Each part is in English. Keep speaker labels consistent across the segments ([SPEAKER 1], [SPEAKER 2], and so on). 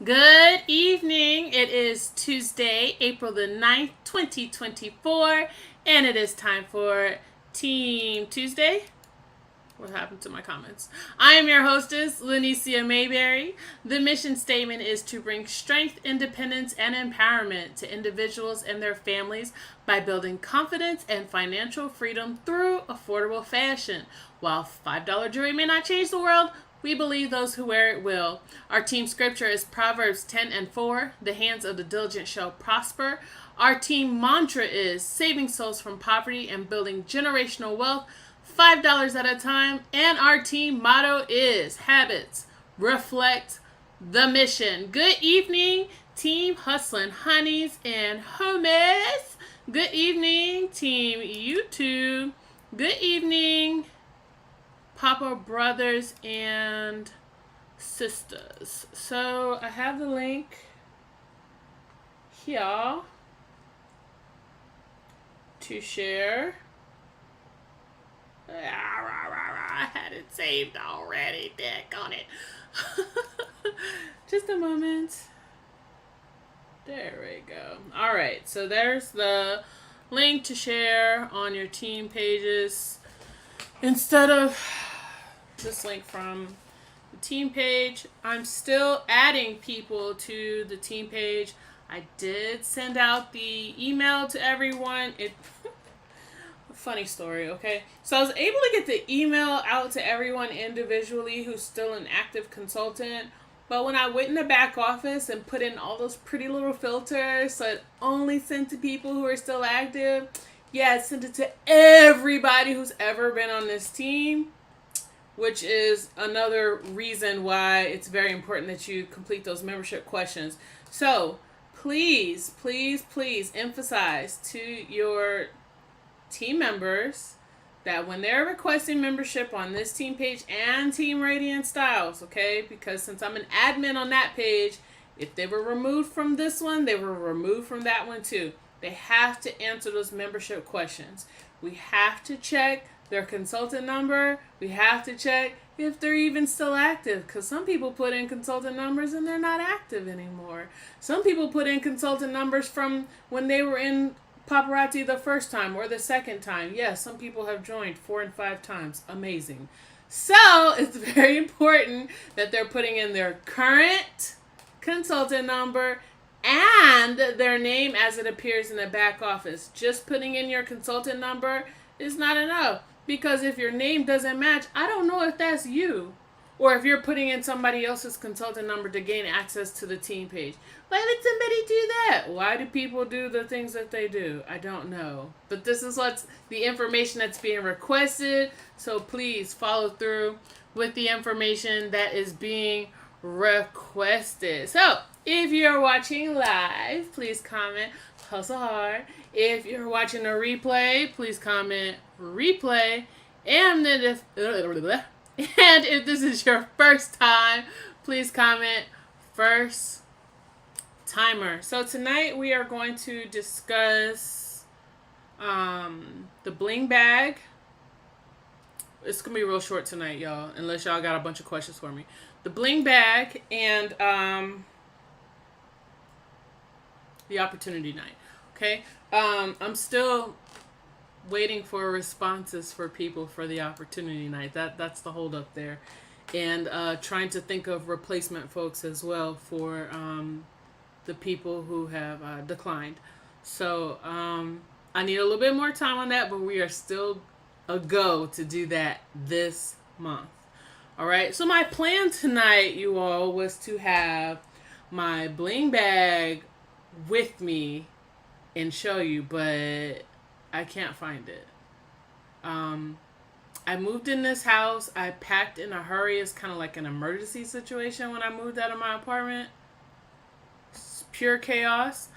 [SPEAKER 1] Good evening. It is Tuesday, April the 9th, 2024, and it is time for Team Tuesday. What happened to my comments? I am your hostess, Lenicia Mayberry. The mission statement is to bring strength, independence, and empowerment to individuals and their families by building confidence and financial freedom through affordable fashion. While $5 jewelry may not change the world, we believe those who wear it will. Our team scripture is Proverbs 10:4. The hands of the diligent shall prosper. Our team mantra is saving souls from poverty and building generational wealth, $5 at a time. And our team motto is habits reflect the mission. Good evening, Team Hustlin' Honeys and Homies. Good evening, Team YouTube. Good evening, Papa brothers and sisters. So I have the link here to share. I had it saved already. Dick on it. Just a moment. There we go. All right. So there's the link to share on your team pages. Instead of this link from the team page, I'm still adding people to the team page. I did send out the email to everyone. Funny story, okay? So I was able to get the email out to everyone individually who's still an active consultant. But when I went in the back office and put in all those pretty little filters, so it only sent to people who are still active, yeah, it sent it to everybody who's ever been on this team, which is another reason why it's very important that you complete those membership questions. So please, please, please emphasize to your team members that when they're requesting membership on this team page and Team Radiant Styles, okay, because since I'm an admin on that page, if they were removed from this one, they were removed from that one too. They have to answer those membership questions. We have to check their consultant number. We have to check if they're even still active, because some people put in consultant numbers and they're not active anymore. Some people put in consultant numbers from when they were in Paparazzi the first time or the second time. Yes, some people have joined 4 and 5 times. Amazing. So it's very important that they're putting in their current consultant number and their name as it appears in the back office. Just putting in your consultant number is not enough, because if your name doesn't match, I don't know if that's you, or if you're putting in somebody else's consultant number to gain access to the team page. Why would somebody do that? Why do people do the things that they do? I don't know. But this is what's the information that's being requested. So please follow through with the information that is being requested. So if you're watching live, please comment hustle hard. If you're watching a replay, please comment replay. And then if this is your first time, please comment first timer. So tonight we are going to discuss the Bling Bag. It's going to be real short tonight, y'all, unless y'all got a bunch of questions for me. The Bling Bag and the Opportunity Night. Okay? I'm still waiting for responses for people for the Opportunity Night. That's the hold up there. And trying to think of replacement folks as well for the people who have declined. So I need a little bit more time on that, but we are still a go to do that this month. All right. So my plan tonight, you all, was to have my Bling Bag with me and show you, but I can't find it. I moved in this house. I packed in a hurry. It's kind of like an emergency situation when I moved out of my apartment. It's pure chaos.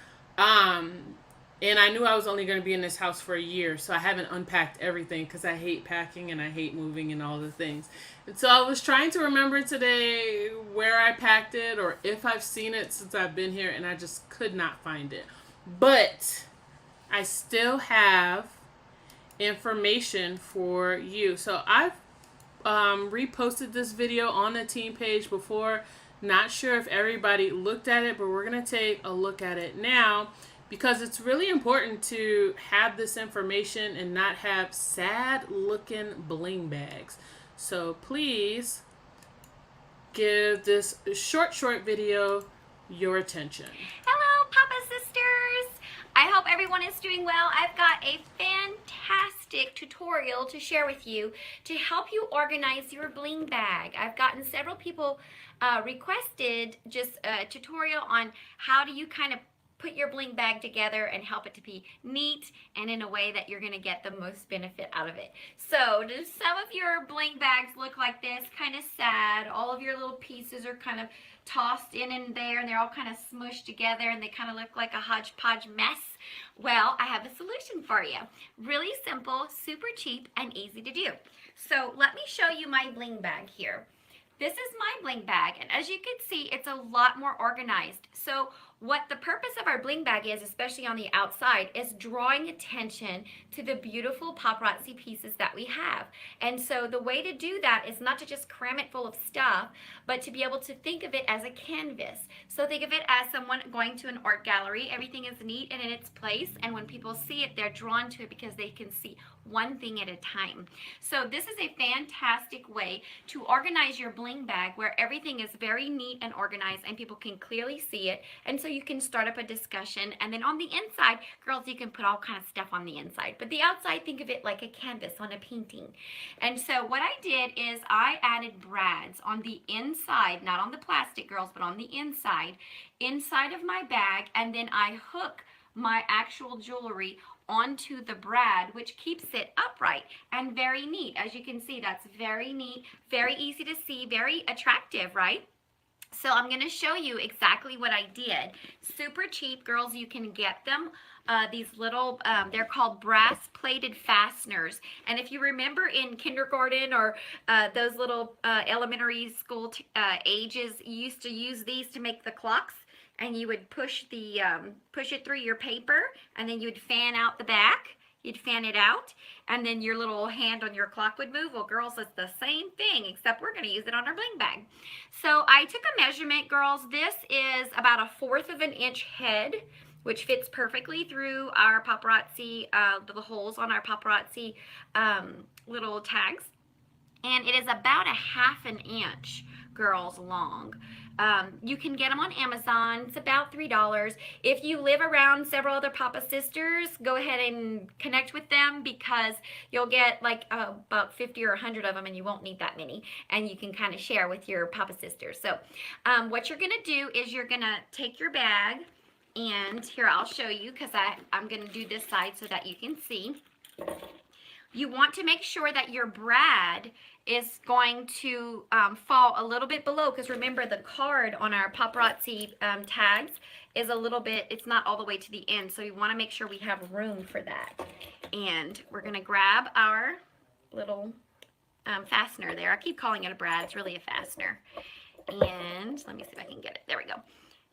[SPEAKER 1] And I knew I was only going to be in this house for a year, so I haven't unpacked everything because I hate packing and I hate moving and all the things. And so I was trying to remember today where I packed it or if I've seen it since I've been here, and I just could not find it. But I still have information for you. So I've reposted this video on the team page before. Not sure if everybody looked at it, but we're going to take a look at it now because it's really important to have this information and not have sad looking bling bags. So please give this short video your attention.
[SPEAKER 2] Hello, Papa Sisters! I hope everyone is doing well. I've got a fantastic tutorial to share with you to help you organize your bling bag. I've gotten several people requested just a tutorial on how do you kind of put your bling bag together and help it to be neat and in a way that you're going to get the most benefit out of it. So do some of your bling bags look like this, kind of sad? All of your little pieces are kind of tossed in and there, and they're all kind of smushed together, and they kind of look like a hodgepodge mess. Well, I have a solution for you. Really simple, super cheap, and easy to do. So let me show you my bling bag here. This is my bling bag, and as you can see, it's a lot more organized. So what the purpose of our bling bag is, especially on the outside, is drawing attention to the beautiful paparazzi pieces that we have. And so the way to do that is not to just cram it full of stuff, but to be able to think of it as a canvas. So think of it as someone going to an art gallery. Everything is neat and in its place, and when people see it, they're drawn to it because they can see one thing at a time. So this is a fantastic way to organize your bling bag where everything is very neat and organized and people can clearly see it. And so you can start up a discussion, and then on the inside, girls, you can put all kind of stuff on the inside, but the outside, think of it like a canvas on a painting. And so what I did is I added brads on the inside, not on the plastic, girls, but on the inside of my bag, and then I hook my actual jewelry onto the brad, which keeps it upright and very neat. As you can see, that's very neat, very easy to see, very attractive, right? So I'm going to show you exactly what I did. Super cheap, girls, you can get them. These little, they're called brass plated fasteners. And if you remember in kindergarten or those little elementary school ages, you used to use these to make the clocks. And you would push it through your paper, and then you would fan out the back. You'd fan it out, and then your little hand on your clock would move. Well, girls, it's the same thing, except we're going to use it on our bling bag. So I took a measurement, girls. This is about 1/4 of an inch head, which fits perfectly through our paparazzi, the holes on our paparazzi little tags. And it is about 1/2 an inch, girls, long. You can get them on Amazon. It's about $3. If you live around several other Papa Sisters, go ahead and connect with them because you'll get like about 50 or 100 of them, and you won't need that many. And you can kind of share with your Papa Sisters. So what you're going to do is you're going to take your bag, and here I'll show you because I'm going to do this side so that you can see. You want to make sure that your brad is going to fall a little bit below, because remember the card on our paparazzi tags is a little bit, it's not all the way to the end, so we want to make sure we have room for that. And we're going to grab our little fastener there. I keep calling it a brad, it's really a fastener. And let me see if I can get it. There we go.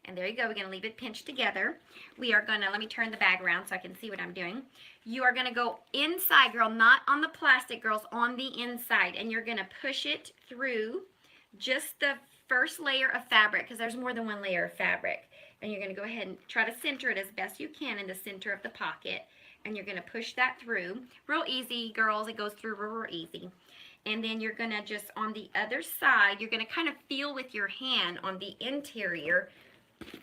[SPEAKER 2] And there you go. We're going to leave it pinched together. We are going to, let me turn the bag around so I can see what I'm doing. You are going to go inside, girl, not on the plastic, girls, on the inside. And you're going to push it through just the first layer of fabric, because there's more than one layer of fabric. And you're going to go ahead and try to center it as best you can in the center of the pocket. And you're going to push that through. Real easy, girls. It goes through real easy. And then you're going to just, on the other side, you're going to kind of feel with your hand on the interior,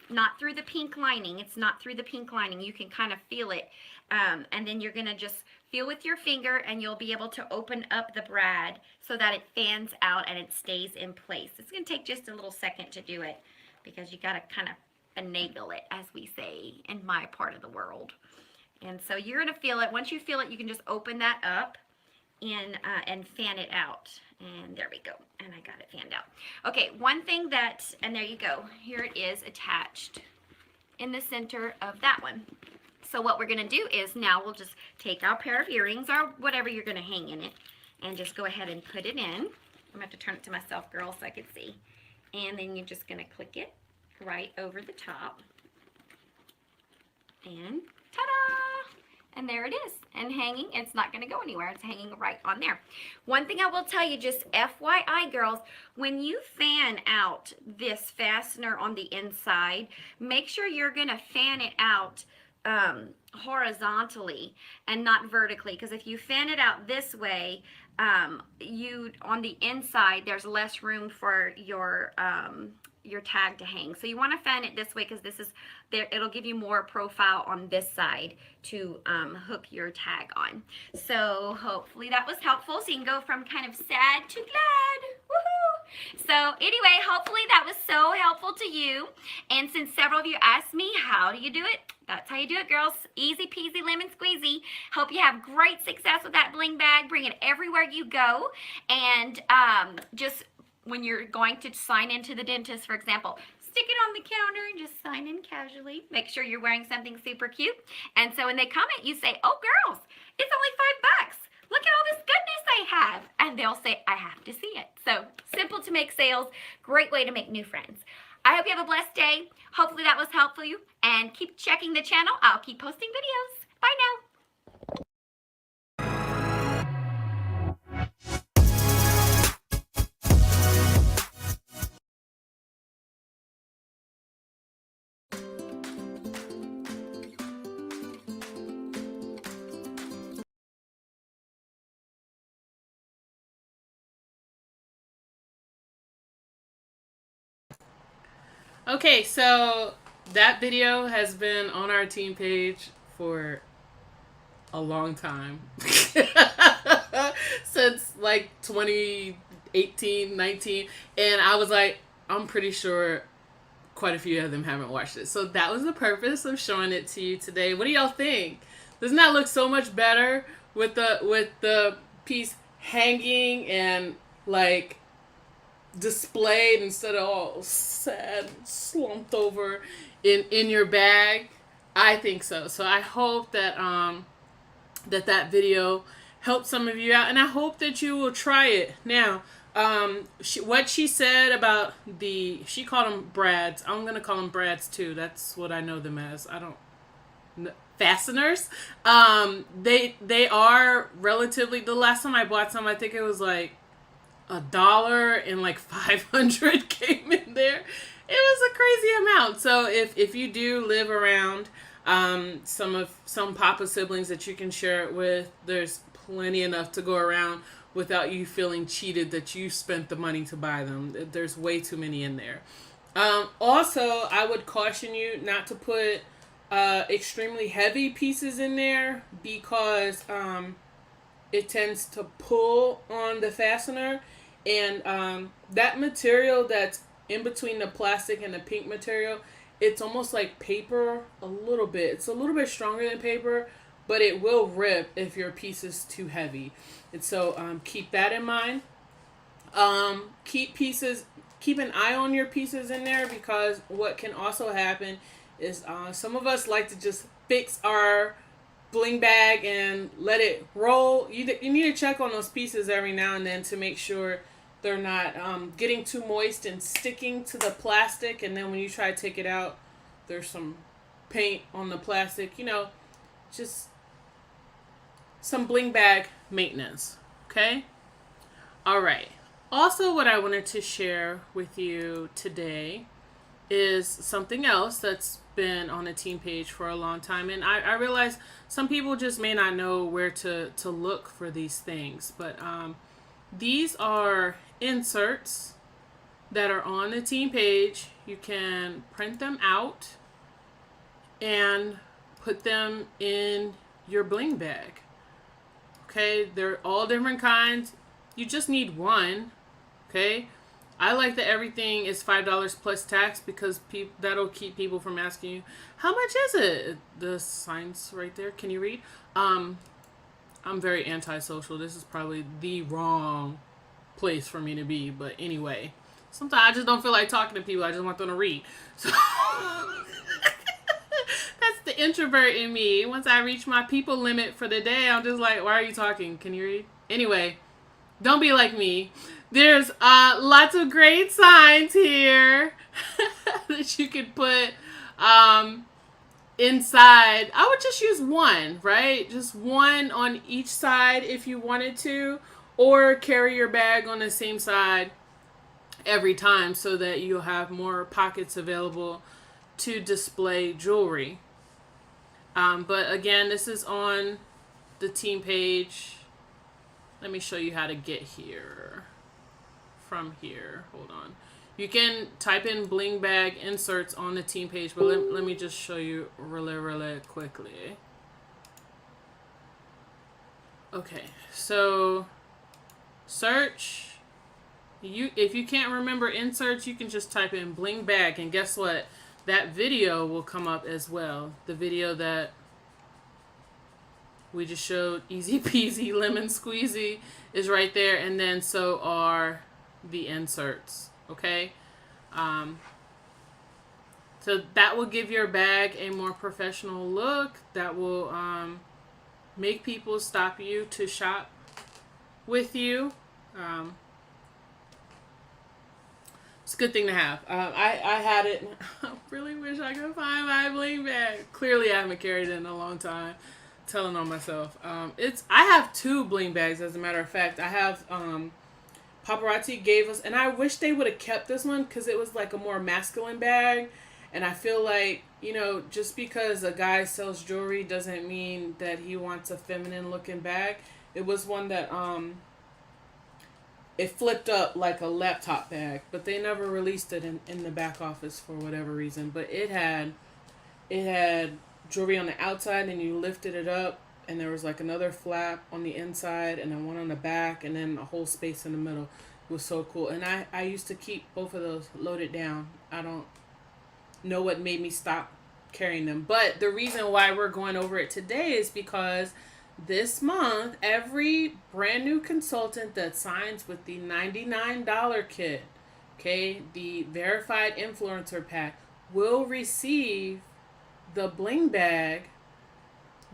[SPEAKER 2] not through the pink lining. It's not through the pink lining. You can kind of feel it. And then you're going to just feel with your finger, and you'll be able to open up the brad so that it fans out and it stays in place. It's going to take just a little second to do it because you got to kind of finagle it, as we say in my part of the world. And so you're going to feel it. Once you feel it, you can just open that up and fan it out. And there we go. And I got it fanned out. Okay, one thing that, and there you go. Here it is attached in the center of that one. So what we're going to do is now we'll just take our pair of earrings or whatever you're going to hang in it and just go ahead and put it in. I'm going to have to turn it to myself, girls, so I can see. And then you're just going to click it right over the top. And ta-da! And there it is. And hanging, it's not going to go anywhere. It's hanging right on there. One thing I will tell you, just FYI, girls, when you fan out this fastener on the inside, make sure you're going to fan it out horizontally and not vertically, because if you fan it out this way, you on the inside there's less room for your tag to hang. So you want to fan it this way, because this is there, it'll give you more profile on this side to hook your tag on. So hopefully that was helpful, so you can go from kind of sad to glad. Woohoo! So anyway, hopefully that was so helpful to you. And since several of you asked me, how do you do it? That's how you do it, girls. Easy peasy lemon squeezy. Hope you have great success with that bling bag. Bring it everywhere you go. And just when you're going to sign into the dentist, for example, stick it on the counter and just sign in casually. Make sure you're wearing something super cute. And so when they comment, you say, oh, girls, it's only $5. Look at all this goodness I have. And they'll say, I have to see it. So simple to make sales. Great way to make new friends. I hope you have a blessed day. Hopefully that was helpful for you. And keep checking the channel. I'll keep posting videos. Bye now.
[SPEAKER 1] Okay, so that video has been on our team page for a long time. Since like 2018, 19. And I was like, I'm pretty sure quite a few of them haven't watched it. So that was the purpose of showing it to you today. What do y'all think? Doesn't that look so much better with the piece hanging and like displayed instead of all sad, slumped over in your bag? I think so. So I hope that that video helped some of you out, and I hope that you will try it. Now, what she said about she called them brads. I'm gonna call them brads too. That's what I know them as. I don't fasteners. They are relatively. The last time I bought some, I think it was like $1 and like 500 came in there. It was a crazy amount. So if you do live around some Papa siblings that you can share it with, there's plenty enough to go around without you feeling cheated that you spent the money to buy them. There's way too many in there. Also, I would caution you not to put extremely heavy pieces in there, because it tends to pull on the fastener, and that material that's in between the plastic and the pink material, it's almost like paper a little bit. It's a little bit stronger than paper, but it will rip if your piece is too heavy. And so keep that in mind. Keep an eye on your pieces in there, because what can also happen is some of us like to just fix our bling bag and let it roll. You need to check on those pieces every now and then to make sure they're not getting too moist and sticking to the plastic, and then when you try to take it out, there's some paint on the plastic. Just some bling bag maintenance. Okay? All right. Also, what I wanted to share with you today is something else that's been on the team page for a long time, and I realize some people just may not know where to look for these things, but these are inserts that are on the team page. You can print them out and put them in your bling bag. Okay, they're all different kinds. You just need one. Okay, I like that everything is $5 plus tax, because that'll keep people from asking you, how much is it? The sign's right there. Can you read? I'm very antisocial. This is probably the wrong place for me to be. But anyway, sometimes I just don't feel like talking to people. I just want them to read. So that's the introvert in me. Once I reach my people limit for the day, I'm just like, why are you talking? Can you read? Anyway, don't be like me. There's lots of great signs here that you could put inside, I would just use one, right? Just one on each side if you wanted to, or carry your bag on the same side every time so that you'll have more pockets available to display jewelry. But again, this is on the team page. Let me show you how to get here. From here, hold on. You can type in Bling Bag inserts on the team page, but let me just show you really quickly. Okay, so search. If you can't remember inserts, you can just type in Bling Bag, and guess what? That video will come up as well. The video that we just showed, easy peasy lemon squeezy, is right there, and then so are the inserts. Okay, so that will give your bag a more professional look. That will make people stop you to shop with you. It's a good thing to have. I had it. I really wish I could find my bling bag. Clearly, I haven't carried it in a long time. Telling on myself. I have 2 bling bags, as a matter of fact. I have Paparazzi gave us, and I wish they would have kept this one because it was like a more masculine bag. And I feel like, just because a guy sells jewelry doesn't mean that he wants a feminine looking bag. It was one that it flipped up like a laptop bag, but they never released it in the back office for whatever reason. But it had jewelry on the outside, and you lifted it up, and there was like another flap on the inside, and then one on the back, and then a whole space in the middle. It was so cool. And I used to keep both of those loaded down. I don't know what made me stop carrying them. But the reason why we're going over it today is because this month, every brand new consultant that signs with the $99 kit, okay, the verified influencer pack, will receive the bling bag,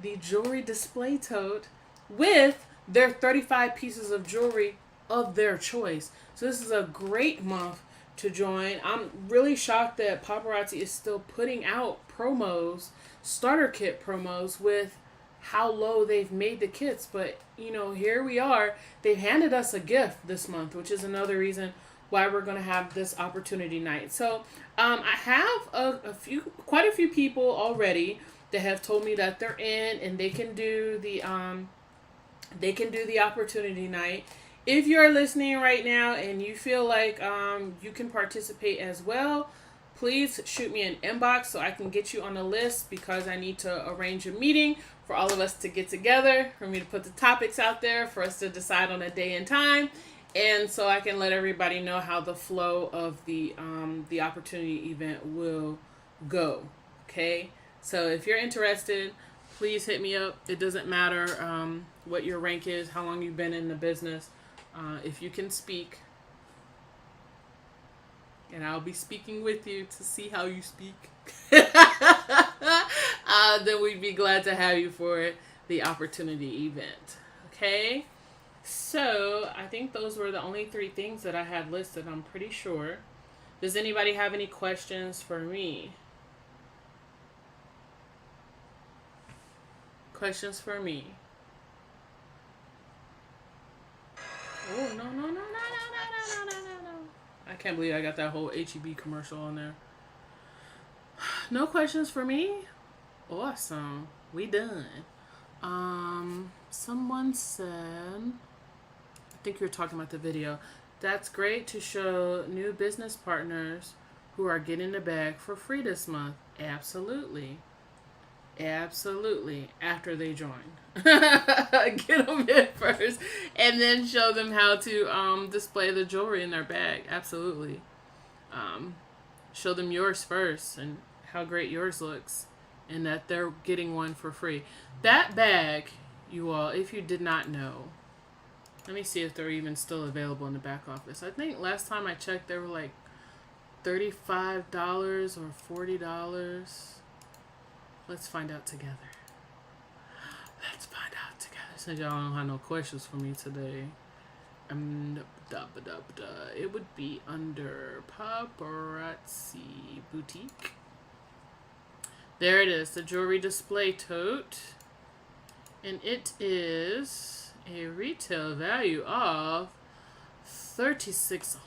[SPEAKER 1] the jewelry display tote, with their 35 pieces of jewelry of their choice. So this is a great month to join. I'm really shocked that Paparazzi is still putting out promos, starter kit promos, with how low they've made the kits. But here we are. They've handed us a gift this month, which is another reason why we're going to have this opportunity night. So I have quite a few people already that have told me that they're in and they can do the opportunity night. If you're listening right now and you feel like you can participate as well, please shoot me an inbox so I can get you on the list, because I need to arrange a meeting for all of us to get together, for me to put the topics out there, for us to decide on a day and time, and so I can let everybody know how the flow of the opportunity event will go. Okay, so if you're interested, please hit me up. It doesn't matter what your rank is, how long you've been in the business. If you can speak, and I'll be speaking with you to see how you speak, then we'd be glad to have you for the opportunity event. Okay? So, I think those were the only 3 things that I had listed, I'm pretty sure. Does anybody have any questions for me? Questions for me? Oh, no. I can't believe I got that whole HEB commercial on there. No questions for me? Awesome. We done. Someone said, I think you're talking about the video. That's great to show new business partners who are getting the bag for free this month. Absolutely. After they join. Get them in first and then show them how to display the jewelry in their bag. Absolutely. Show them yours first and how great yours looks, and that they're getting one for free. That bag, you all, if you did not know, let me see if they're even still available in the back office. I think last time I checked they were like $35 or $40. Let's find out together. Since y'all don't have no questions for me today, it would be under Paparazzi Boutique. There it is, the jewelry display tote. And it is a retail value of $36.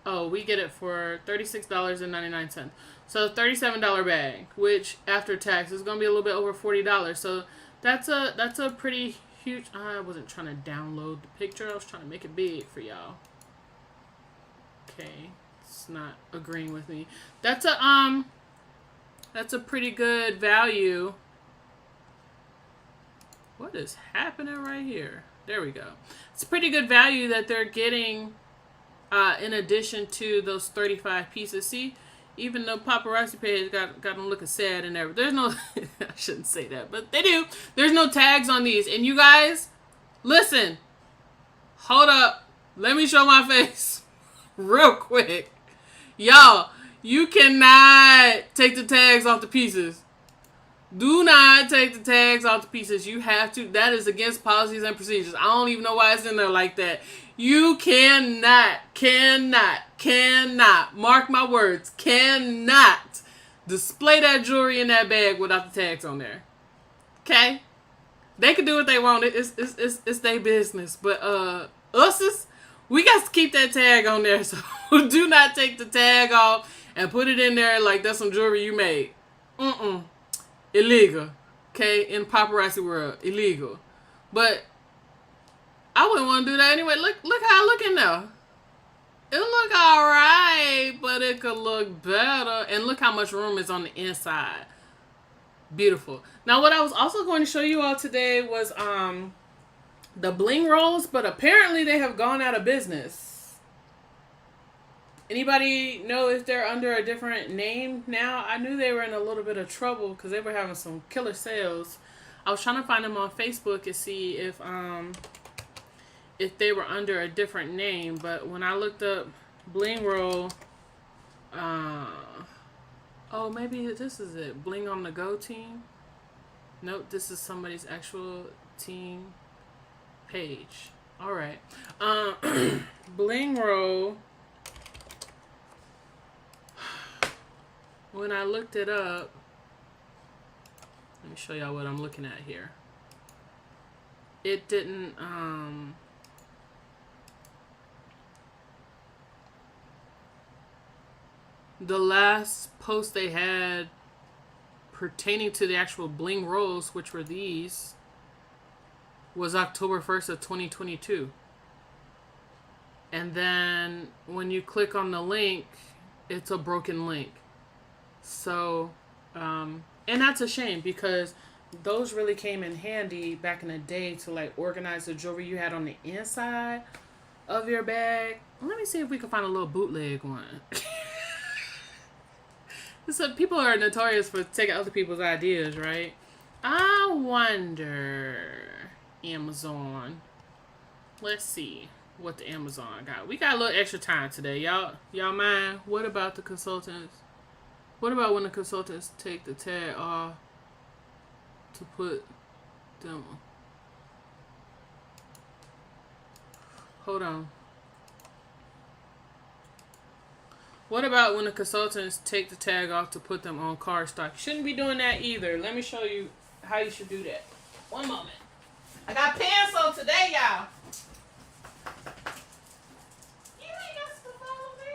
[SPEAKER 1] Oh, we get it for $36.99. So $37 bag, which after tax is gonna be a little bit over $40. So that's a pretty huge. I wasn't trying to download the picture. I was trying to make it big for y'all. Okay, it's not agreeing with me. That's a pretty good value. What is happening right here? There we go. It's a pretty good value that they're getting in addition to those 35 pieces. See, even the paparazzi page got them looking sad and everything. There's no, I shouldn't say that, but they do. There's no tags on these. And you guys, listen, hold up. Let me show my face real quick. Y'all, you cannot take the tags off the pieces. Do not take the tags off the pieces. You have to. That is against policies and procedures. I don't even know why it's in there like that. You cannot, mark my words, cannot display that jewelry in that bag without the tags on there. Okay? They can do what they want. It's their business. But us, we got to keep that tag on there. So do not take the tag off and put it in there like that's some jewelry you made. Illegal. Okay? In paparazzi world. Illegal. But I wouldn't want to do that anyway. Look how I look in there. It look alright, but it could look better. And look how much room is on the inside. Beautiful. Now what I was also going to show you all today was the bling rolls, but apparently they have gone out of business. Anybody know if they're under a different name now? I knew they were in a little bit of trouble because they were having some killer sales. I was trying to find them on Facebook and see if they were under a different name, but when I looked up bling roll, oh, maybe this is it. Bling on the Go team. Nope, this is somebody's actual team page. All right. Bling roll. When I looked it up, let me show y'all what I'm looking at here. It didn't, the last post they had pertaining to the actual bling rolls, which were these, was October 1st of 2022. And then when you click on the link, it's a broken link. So, and that's a shame because those really came in handy back in the day to like organize the jewelry you had on the inside of your bag. Let me see if we can find a little bootleg one. So people are notorious for taking other people's ideas, right? I wonder, Amazon. Let's see what the Amazon got. We got a little extra time today. Y'all mind? What about the consultants? What about when the consultants take the tag off to put them? Hold on. What about when the consultants take the tag off to put them on cardstock? You shouldn't be doing that either. Let me show you how you should do that. One moment. I got pants on today, y'all. You ain't got to follow me.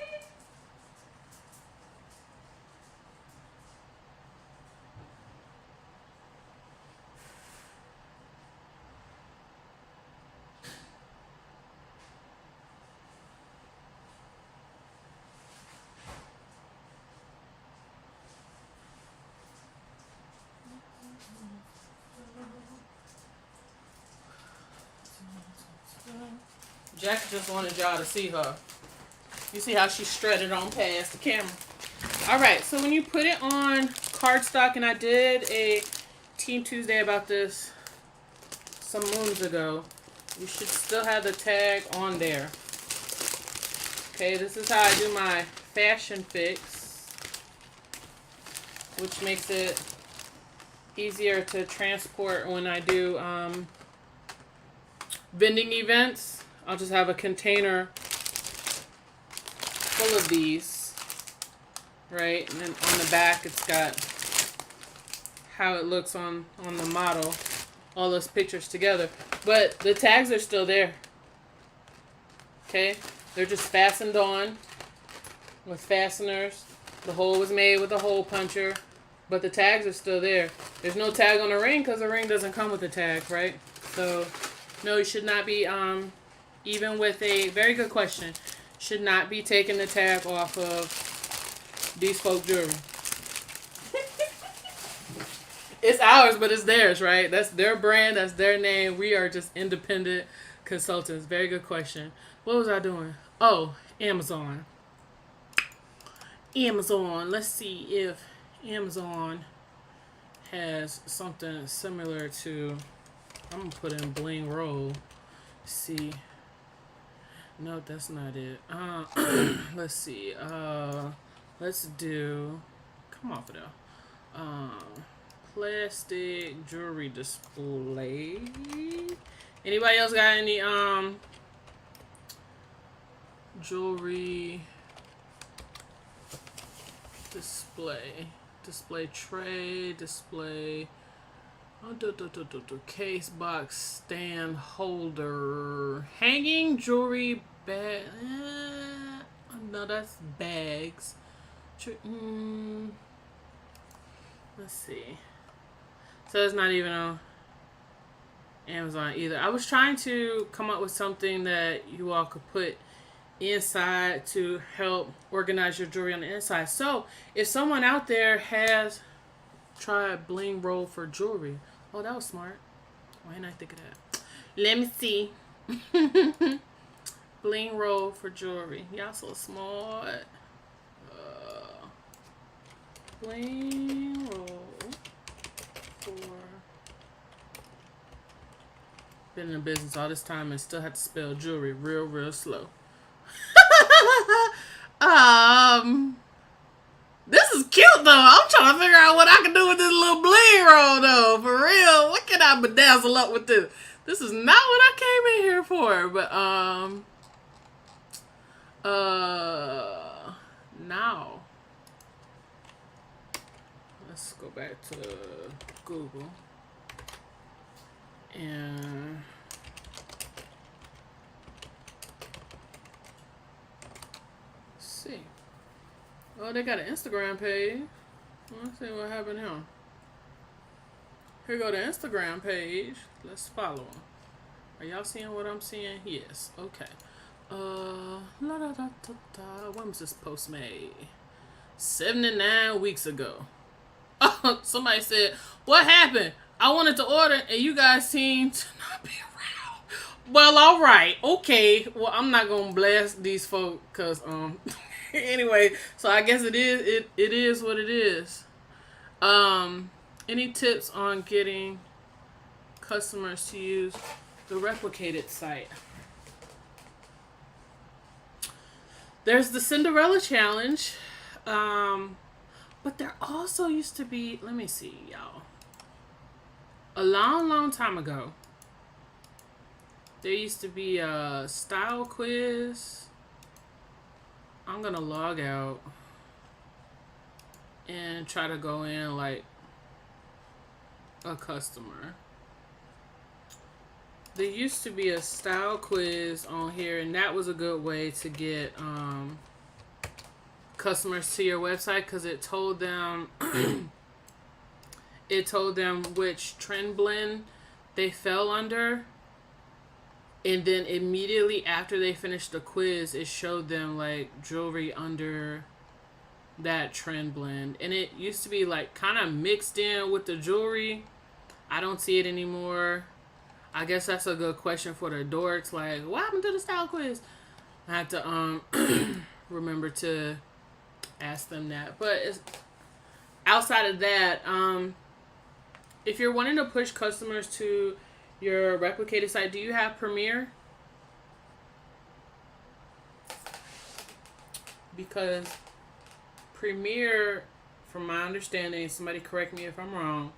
[SPEAKER 1] Jack just wanted y'all to see her. You see how she strutted on past the camera. Alright, so when you put it on cardstock, and I did a Team Tuesday about this some moons ago, you should still have the tag on there. Okay, this is how I do my fashion fix, which makes it easier to transport when I do vending events. I'll just have a container full of these, right? And then on the back it's got how it looks on the model, all those pictures together. But the tags are still there. Okay? They're just fastened on with fasteners. The hole was made with a hole puncher, but the tags are still there. There's no tag on the ring because the ring doesn't come with a tag, right? So, no, you should not be, even with a, very good question, should not be taking the tag off of these folk jewelry. It's ours, but it's theirs, right? That's their brand, that's their name. We are just independent consultants. Very good question. What was I doing? Oh, Amazon. Amazon. Let's see if Amazon has something similar to. I'm gonna put in bling roll. See. No, that's not it. Let's see. Let's do. Come off of there. Plastic jewelry display. Anybody else got any jewelry display tray, display case box stand holder, hanging jewelry bag? No, that's bags. Let's see. So it's not even on Amazon either. I was trying to come up with something that you all could put inside to help organize your jewelry on the inside. So if someone out there has tried bling roll for jewelry, oh, that was smart. Why didn't I think of that? Let me see. Bling roll for jewelry. Y'all so smart. Bling roll for. Been in the business all this time and still have to spell jewelry real slow. This is cute though. I'm trying to figure out what I can do with this little bling roll though. For real, what can I bedazzle up with this? This is not what I came in here for. But now let's go back to Google and. See. Oh, they got an Instagram page. Let's see what happened here. Here go the Instagram page. Let's follow them. Are y'all seeing what I'm seeing? Yes. Okay. When was this post made? 79 weeks ago. Oh, somebody said, what happened? I wanted to order and you guys seem to not be around. Well, all right. Okay. Well, I'm not going to blast these folk because, anyway, so I guess it is what it is. Any tips on getting customers to use the replicated site? There's the Cinderella challenge. But there also used to be, let me see, y'all. A long time ago, there used to be a style quiz. I'm gonna log out and try to go in like a customer. There used to be a style quiz on here, and that was a good way to get customers to your website because it told them which trend blend they fell under. And then immediately after they finished the quiz, it showed them like jewelry under that trend blend. And it used to be like kind of mixed in with the jewelry. I don't see it anymore. I guess that's a good question for the dorks. Like, what happened to the style quiz? I have to remember to ask them that. But it's, outside of that, if you're wanting to push customers to your replicated site, do you have Premiere? Because Premiere, from my understanding, somebody correct me if I'm wrong,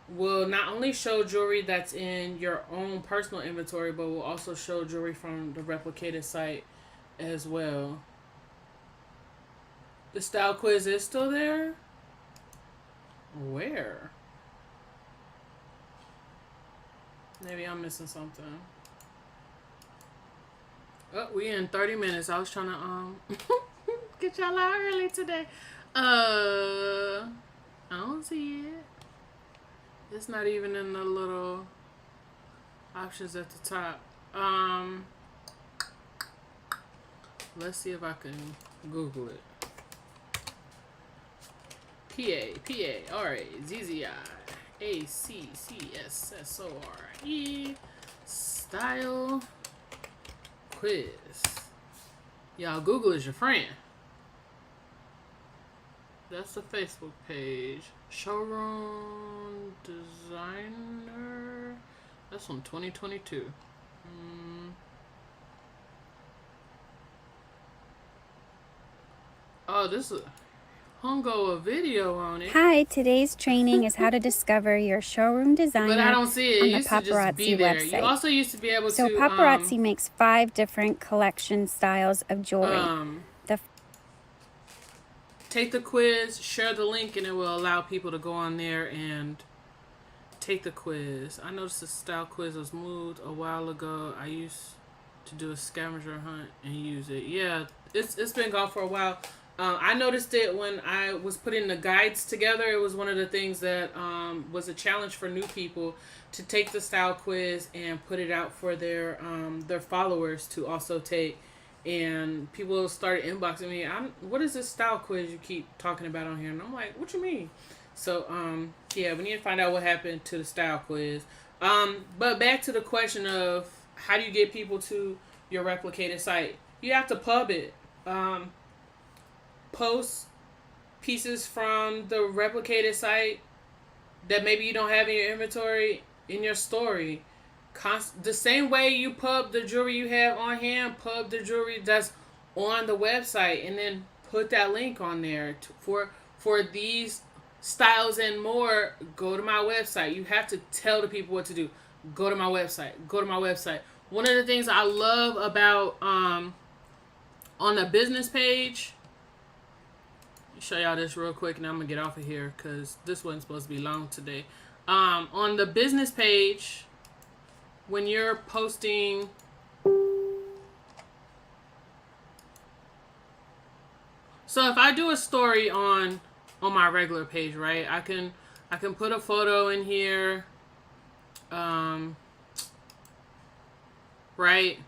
[SPEAKER 1] will not only show jewelry that's in your own personal inventory, but will also show jewelry from the replicated site as well. The style quiz is still there? Where? Maybe I'm missing something. Oh, we in 30 minutes. I was trying to get y'all out early today. I don't see it. It's not even in the little options at the top. Let's see if I can Google it. PAPARAZZIACCSSORE style quiz. Y'all, Google is your friend. That's the Facebook page. Showroom designer. That's from 2022. Oh, this is a video on it.
[SPEAKER 3] Hi, today's training is how to discover your showroom designer
[SPEAKER 1] But I don't see it.
[SPEAKER 3] on
[SPEAKER 1] It
[SPEAKER 3] the
[SPEAKER 1] used to just be
[SPEAKER 3] Paparazzi
[SPEAKER 1] there.
[SPEAKER 3] website.
[SPEAKER 1] You also used to be able
[SPEAKER 3] So
[SPEAKER 1] to
[SPEAKER 3] Paparazzi makes 5 different collection styles of jewelry.
[SPEAKER 1] Take the quiz, share the link, and it will allow people to go on there and take the quiz. I noticed the style quiz was moved a while ago. I used to do a scavenger hunt and use it. Yeah, it's been gone for a while. I noticed it when I was putting the guides together. It was one of the things that was a challenge for new people to take the style quiz and put it out for their followers to also take. And people started inboxing me. What is this style quiz you keep talking about on here? And I'm like, what you mean? So yeah, we need to find out what happened to the style quiz. But back to the question of how do you get people to your replicated site? You have to pub it. Post pieces from the replicated site that maybe you don't have in your inventory in your story. The same way you pub the jewelry you have on hand, pub the jewelry that's on the website, and then put that link on there for these styles and more. Go to my website. You have to tell the people what to do. Go to my website. Go to my website. One of the things I love about on the business page. Show y'all this real quick, and I'm gonna get off of here because this wasn't supposed to be long today. On the business page, when you're posting, so if I do a story on my regular page, right, I can put a photo in here, right,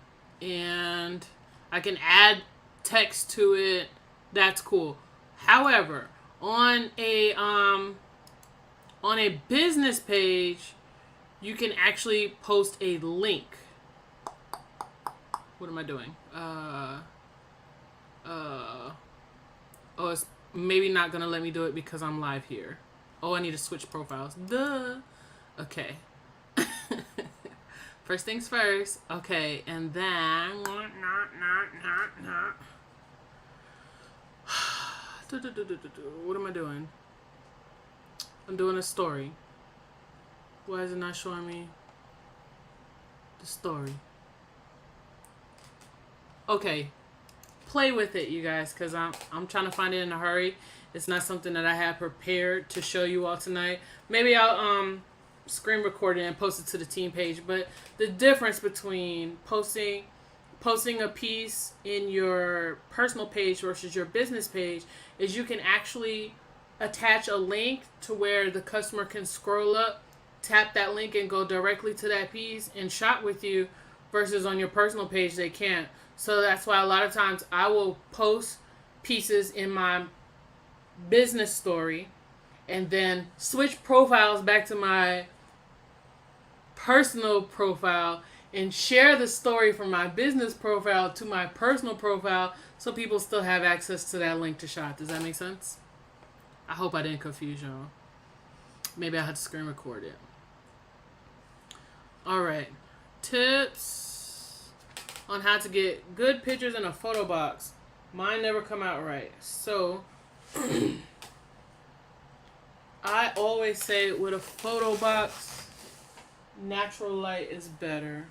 [SPEAKER 1] and I can add text to it. That's cool. However, on a business page, you can actually post a link. What am I doing? Oh, it's maybe not gonna let me do it because I'm live here. Oh, I need to switch profiles. Duh. Okay. First things first. Okay, and then what am I doing? I'm doing a story. Why is it not showing me the story? Okay, play with it, you guys, because I'm trying to find it in a hurry. It's not something that I have prepared to show you all tonight. Maybe I'll screen record it and post it to the team page. But the difference between posting a piece in your personal page versus your business page is you can actually attach a link to where the customer can scroll up, tap that link, and go directly to that piece and shop with you, versus on your personal page they can't. So that's why a lot of times I will post pieces in my business story and then switch profiles back to my personal profile and share the story from my business profile to my personal profile so people still have access to that link to shop. Does that make sense? I hope I didn't confuse y'all. Maybe I had to screen record it. Alright. Tips on how to get good pictures in a photo box. Mine never come out right. So, I always say with a photo box, natural light is better.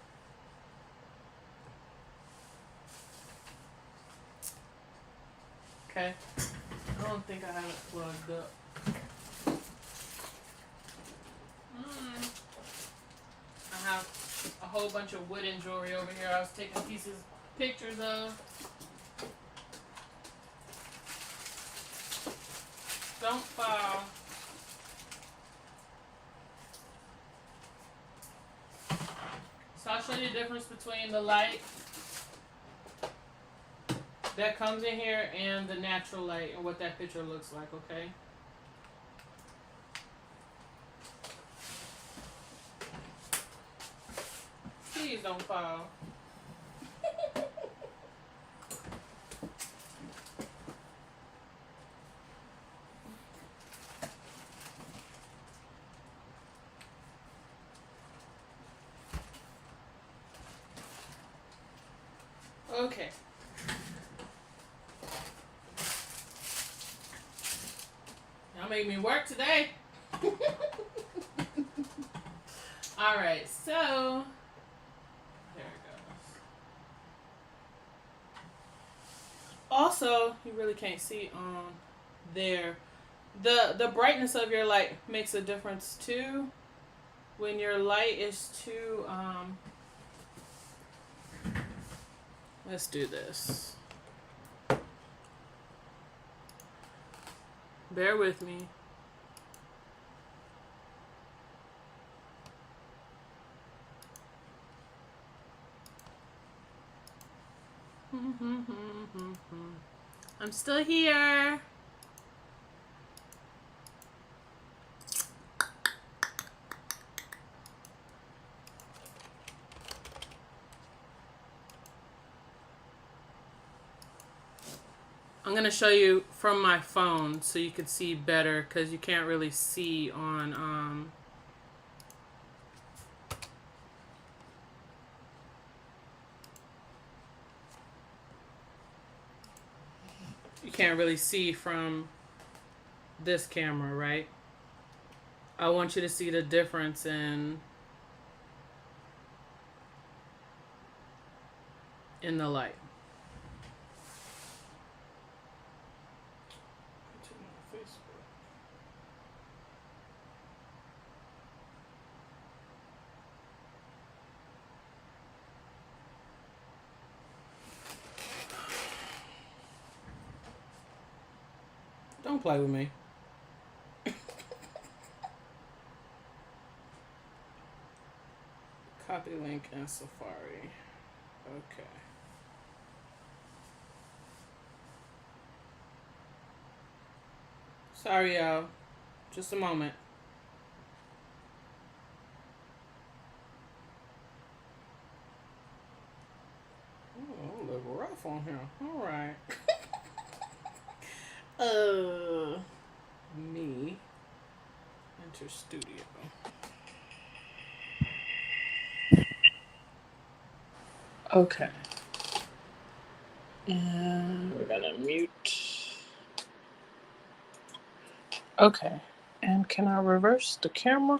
[SPEAKER 1] Okay? I don't think I have it plugged up. I have a whole bunch of wooden jewelry over here I was taking pictures of. Don't fall. So I'll show you the difference between the light that comes in here and the natural light and what that picture looks like, okay? Please don't fall. Okay. Y'all make me work today. All right, so there it goes. Also, you really can't see on there. The brightness of your light makes a difference too. When your light is too let's do this. Bear with me. I'm still here. I'm going to show you from my phone so you can see better because you can't really see on you can't really see from this camera, right? I want you to see the difference in the light. Don't play with me. Copy link in Safari. Okay. Sorry, y'all. Just a moment. Oh, a little rough on here. All right. Me. Enter studio. Okay. And we're gonna mute. Okay. And can I reverse the camera?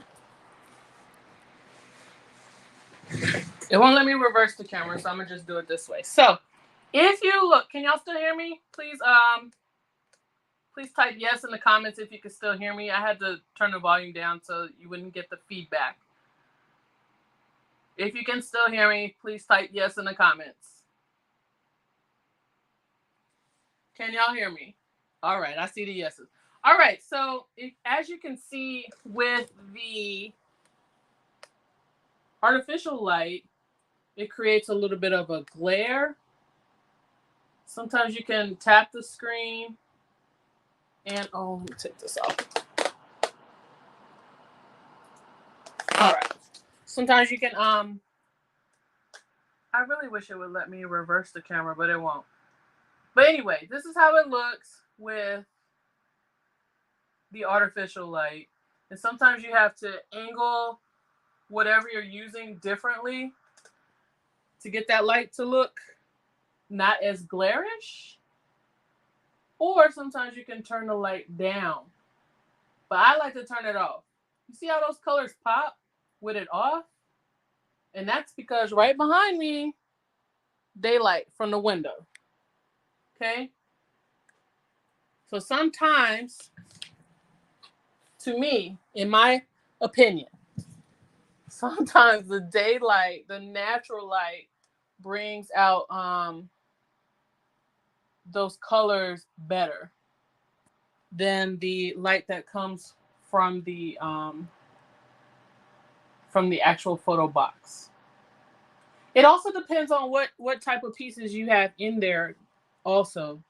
[SPEAKER 1] It won't let me reverse the camera, so I'm gonna just do it this way. So, if you look, can y'all still hear me? Please type yes in the comments if you can still hear me. I had to turn the volume down so you wouldn't get the feedback. If you can still hear me, please type yes in the comments. Can y'all hear me? All right, I see the yeses. All right, so as you can see with the artificial light, it creates a little bit of a glare. Sometimes you can tap the screen and, oh, let me take this off. All right. Sometimes you can, I really wish it would let me reverse the camera, but it won't. But anyway, this is how it looks with the artificial light. And sometimes you have to angle whatever you're using differently to get that light to look not as glarish. Or sometimes you can turn the light down. But I like to turn it off. You see how those colors pop with it off? And that's because right behind me, daylight from the window. Okay? So sometimes, to me, in my opinion, sometimes the daylight, the natural light, brings out those colors better than the light that comes from the actual photo box. It also depends on what type of pieces you have in there also.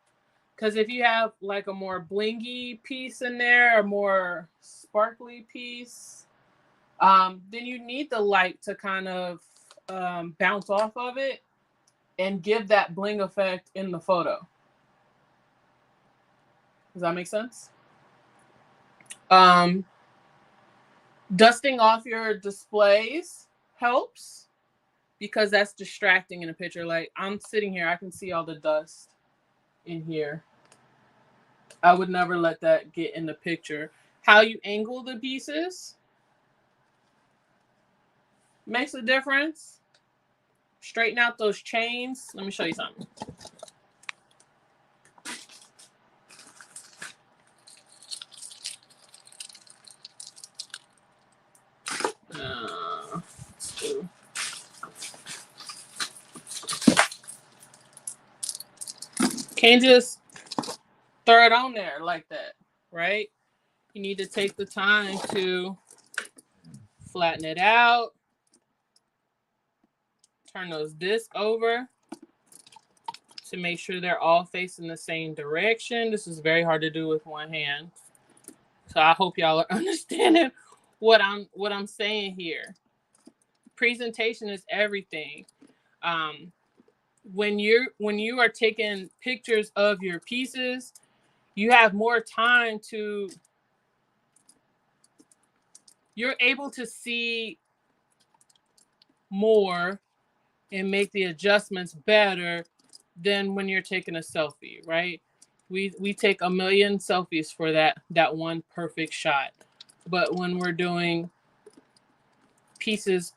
[SPEAKER 1] Because if you have like a more blingy piece in there, a more sparkly piece, then you need the light to kind of bounce off of it and give that bling effect in the photo. Does that make sense? Dusting off your displays helps because that's distracting in a picture. Like I'm sitting here, I can see all the dust in here. I would never let that get in the picture. How you angle the pieces makes a difference. Straighten out those chains. Let me show you something. Can't just throw it on there like that, right? You need to take the time to flatten it out. Turn those discs over to make sure they're all facing the same direction. This is very hard to do with one hand. So I hope y'all are understanding what I'm saying here. Presentation is everything. When you are taking pictures of your pieces, you have more time to, you're able to see more and make the adjustments better than when you're taking a selfie, right? We take a million selfies for that one perfect shot. But when we're doing pictures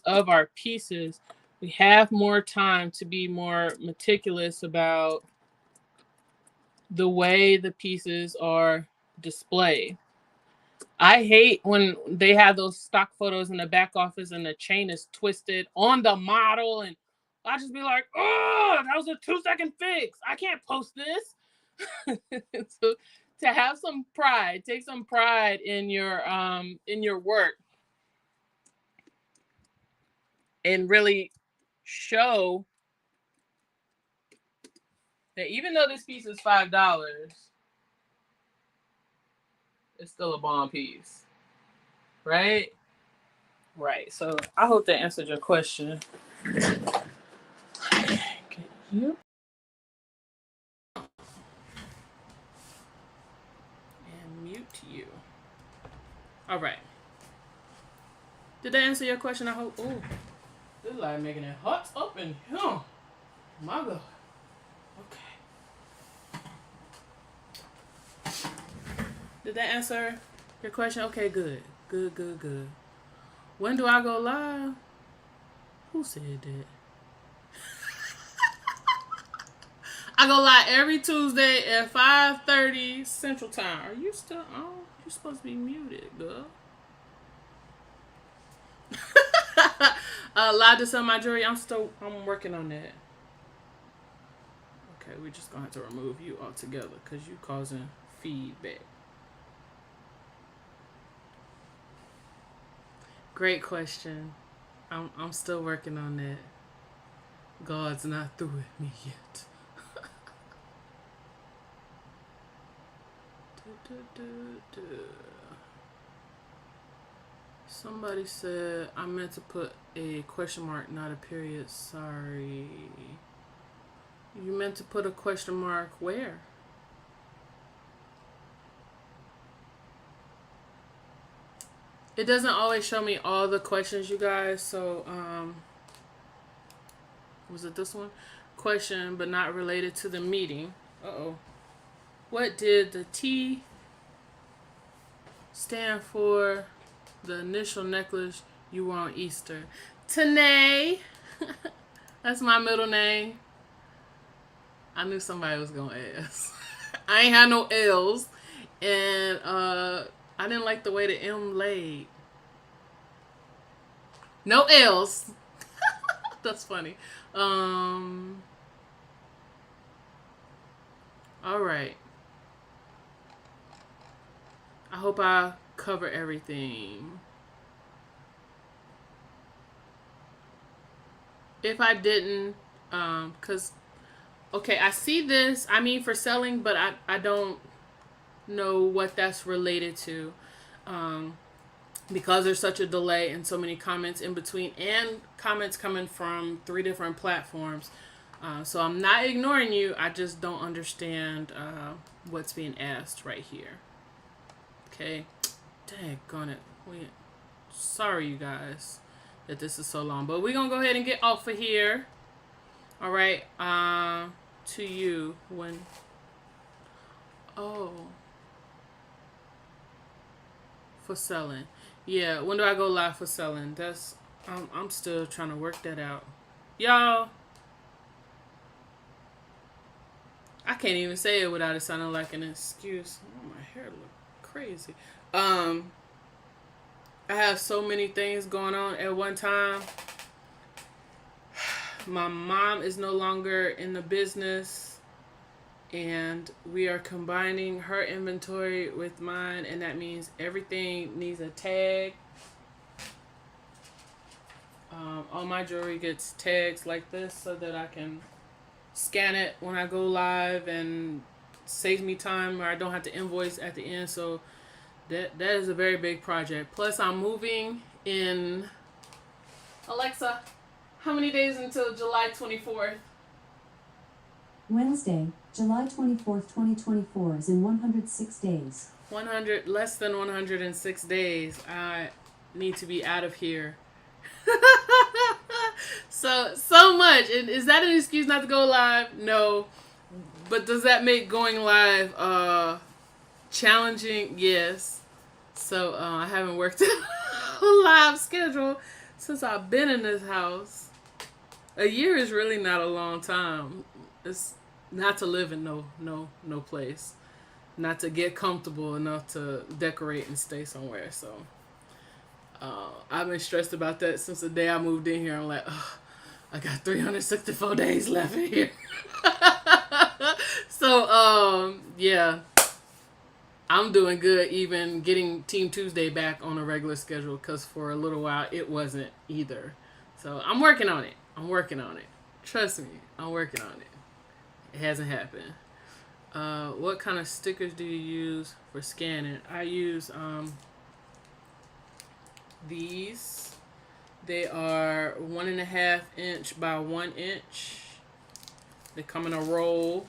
[SPEAKER 1] of our pieces, we have more time to be more meticulous about the way the pieces are displayed. I hate when they have those stock photos in the back office and the chain is twisted on the model, and I just be like, oh, that was a 2-second fix. I can't post this. So to have some pride, take some pride in your work and really show that even though this piece is $5, it's still a bomb piece, right? Right. So I hope that answered your question. Can you? And mute you. All right. Did that answer your question? I hope. Oh, this is like making it hot up in here. My God. Okay. Did that answer your question? Okay, good. Good. When do I go live? Who said that? I go live every Tuesday at 5:30 Central Time. Are you still on? You're supposed to be muted, girl. Live to sell my jewelry. I'm working on that. Okay, we're just gonna have to remove you altogether because you causing feedback. Great question. I'm still working on that. God's not through with me yet. Somebody said I meant to put a question mark, not a period. Sorry. You meant to put a question mark where? It doesn't always show me all the questions, you guys. So, was it this one? Question, but not related to the meeting. Uh-oh. What did the T stand for? The initial necklace you wore on Easter. Tanae. That's my middle name. I knew somebody was gonna ask. I ain't had no L's, and I didn't like the way the M laid. No L's. That's funny. All right. I hope I cover everything. If I didn't, because, okay, I see this, I mean, for selling, but I don't know what that's related to. Because there's such a delay and so many comments in between and comments coming from 3 different platforms. So I'm not ignoring you. I just don't understand what's being asked right here. Okay. Daggone it. Sorry, you guys, that this is so long. But we're going to go ahead and get off of here. All right. To you when... Oh. For selling. Yeah, when do I go live for selling? That's... I'm still trying to work that out. Y'all... I can't even say it without it sounding like an excuse. Oh, my hair look crazy. I have so many things going on at one time. My mom is no longer in the business, and we are combining her inventory with mine, and that means everything needs a tag. All my jewelry gets tags like this so that I can scan it when I go live and saves me time where I don't have to invoice at the end. So that is a very big project. Plus I'm moving in... Alexa, how many days until July 24th?
[SPEAKER 4] Wednesday, July 24th, 2024 is in 106 days.
[SPEAKER 1] Less than 106 days. I need to be out of here. So much. And is that an excuse not to go live? No. But does that make going live challenging? Yes. So I haven't worked a live schedule since I've been in this house. A year is really not a long time. It's not to live in no place. Not to get comfortable enough to decorate and stay somewhere. So I've been stressed about that since the day I moved in here. I'm like, oh, I got 364 days left in here. So, yeah. I'm doing good even getting Team Tuesday back on a regular schedule, because for a little while it wasn't either. So I'm working on it. Trust me, I'm working on it. It hasn't happened. What kind of stickers do you use for scanning? I use these. They are 1.5 inch by 1 inch. They come in a roll.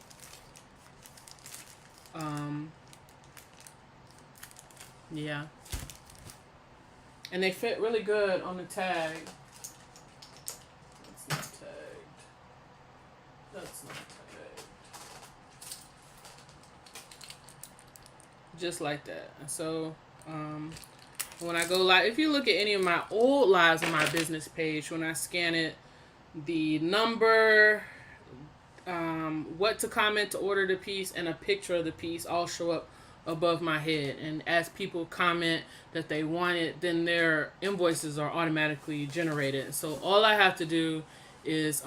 [SPEAKER 1] Yeah. And they fit really good on the tag. That's not tagged. That's not tagged. Just like that. So, when I go live, if you look at any of my old lives on my business page, when I scan it, the number, what to comment to order the piece, and a picture of the piece all show up above my head. And as people comment that they want it, then their invoices are automatically generated. So all I have to do is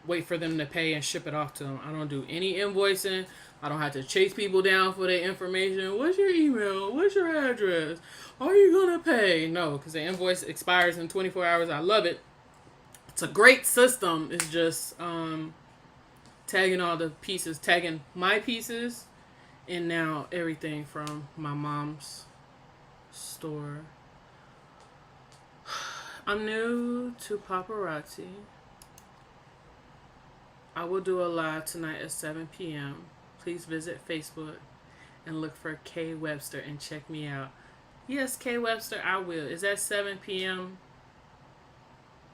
[SPEAKER 1] wait for them to pay and ship it off to them. I don't do any invoicing. I don't have to chase people down for their information. What's your email? What's your address? Are you gonna pay? No, because the invoice expires in 24 hours. I love it. It's a great system. It's just tagging all the pieces, tagging my pieces, and now everything from my mom's store. I'm new to paparazzi. I will do a live tonight at 7 p.m. Please visit Facebook and look for K Webster and check me out. Yes, K Webster, I will. Is that 7 p.m.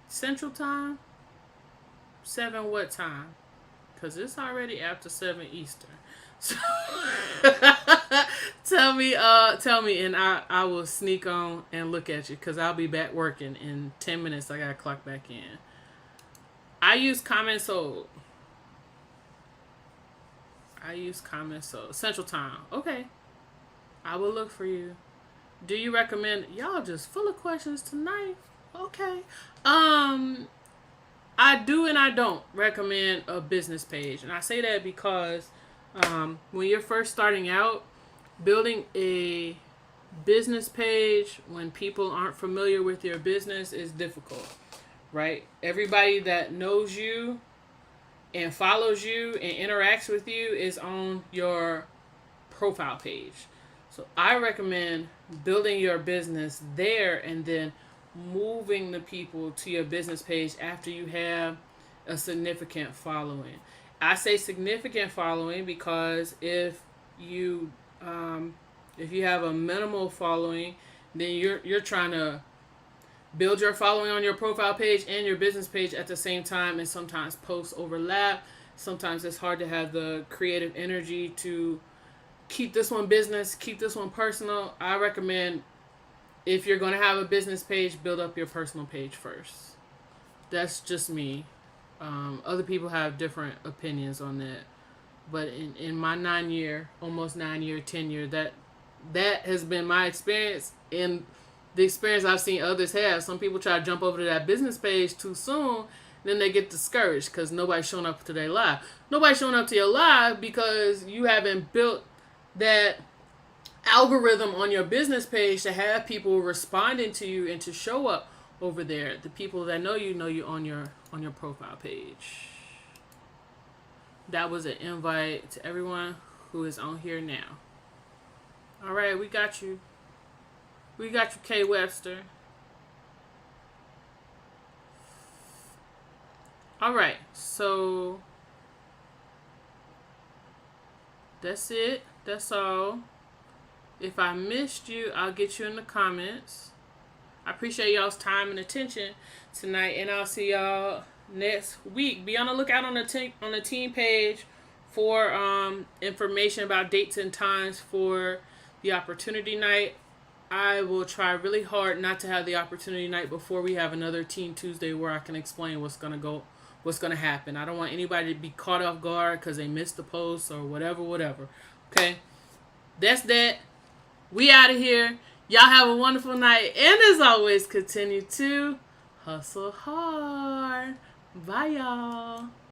[SPEAKER 1] Central Time? 7 what time? Because it's already after 7 Eastern. So tell me, and I will sneak on and look at you, because I'll be back working in 10 minutes. I gotta clock back in. I use comment sold. Central Time. Okay. I will look for you. Do you recommend... Y'all just full of questions tonight. Okay. I do and I don't recommend a business page. And I say that because when you're first starting out, building a business page when people aren't familiar with your business is difficult, right? Everybody that knows you and follows you and interacts with you is on your profile page. So I recommend building your business there and then moving the people to your business page after you have a significant following. I say significant following because you if you have a minimal following, then you're trying to build your following on your profile page and your business page at the same time, and sometimes posts overlap. Sometimes it's hard to have the creative energy to keep this one business, keep this one personal. I recommend if you're going to have a business page, build up your personal page first. That's just me. Other people have different opinions on that. But in my almost 9 year tenure, that has been my experience and the experience I've seen others have. Some people try to jump over to that business page too soon, then they get discouraged because nobody's showing up to their live. Nobody's showing up to your live because you haven't built that algorithm on your business page to have people responding to you and to show up over there. The people that know you on your profile page. That was an invite to everyone who is on here now. All right, we got you. We got you, K. Webster. All right, so that's it. That's all. If I missed you, I'll get you in the comments. I appreciate y'all's time and attention tonight, and I'll see y'all next week. Be on the lookout on the team page for information about dates and times for the opportunity night. I will try really hard not to have the opportunity night before we have another Team Tuesday where I can explain what's gonna happen. I don't want anybody to be caught off guard because they missed the post or whatever. Okay, that's that. We out of here. Y'all have a wonderful night, and as always, continue to hustle hard. Bye, y'all.